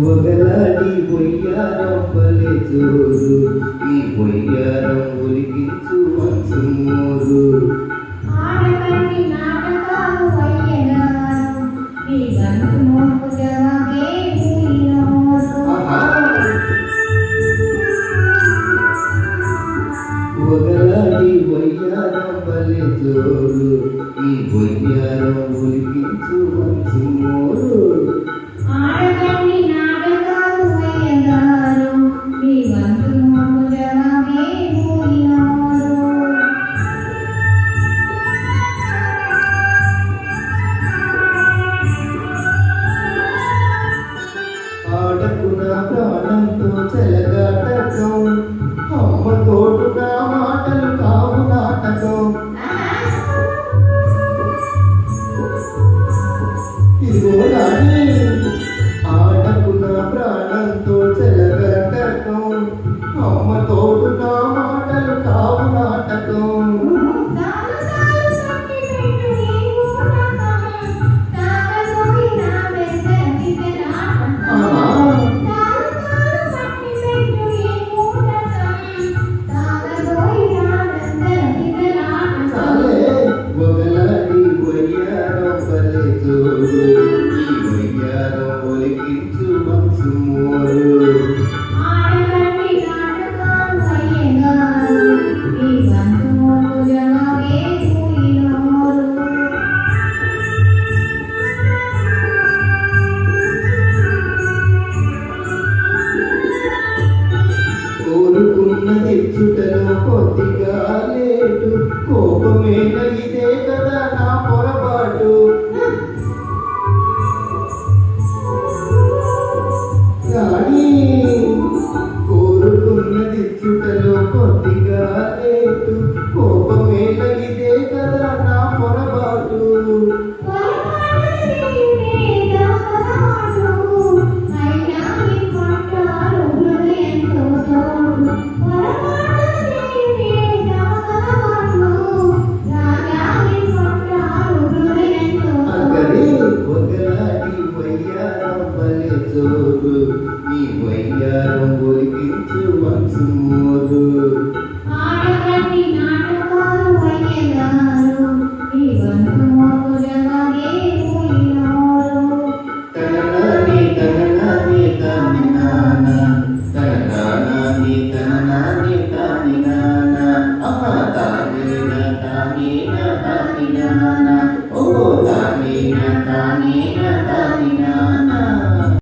వగలాడి పొయ్యారం పల్లె చోరు ఈ పొయ్యారం ఒలికించు మనసు మోరు ఆడకండి నాటకాలు వయ్యగారు ఈ గంటు మోపు జగమే వగలాడి పొయ్యారం పల్లె చోరు ఈ పొయ్యారం ఒలికించు మనసు మోరు ఆడకండి నాటకాలు వయ్యగారు ఈ గంటు మోపు జగమే ఆటకు నా ప్రాణంతో చెలగాటకం అమ్మ తోడు నా మాటలు కావు నాటకం ఇదిగో రాణి ఆటకు నా ప్రాణంతో చెలగాటకం అమ్మ తోడు నా మాటలు కావు నాటకం ఒలికించు మనసు మోరు ఆడకండి నాటకాలు వయ్యగారు ఈ గంటు మోపు జగమే కోరుకున్న తెచ్చుటలో కొద్దిగా లేటు కోపమేన ఇదే కదా నా పొరపాటు రాణి కోరుకున్న తెచ్చుటలో కొద్దిగా లేటు కోపమేన ఇదే కదా నా పొరపాటు చోరు ఈ వయ్యారం ఒలికించు మనసు మోరు ఆడకండి నాటకాలు వయ్యగారు ఈ గంటు మోపు జగమే తననాని తననాని తాని నాన్న తననాని తననాని తాని నాన్న అమ్మ తాని తాని తాని నాన్న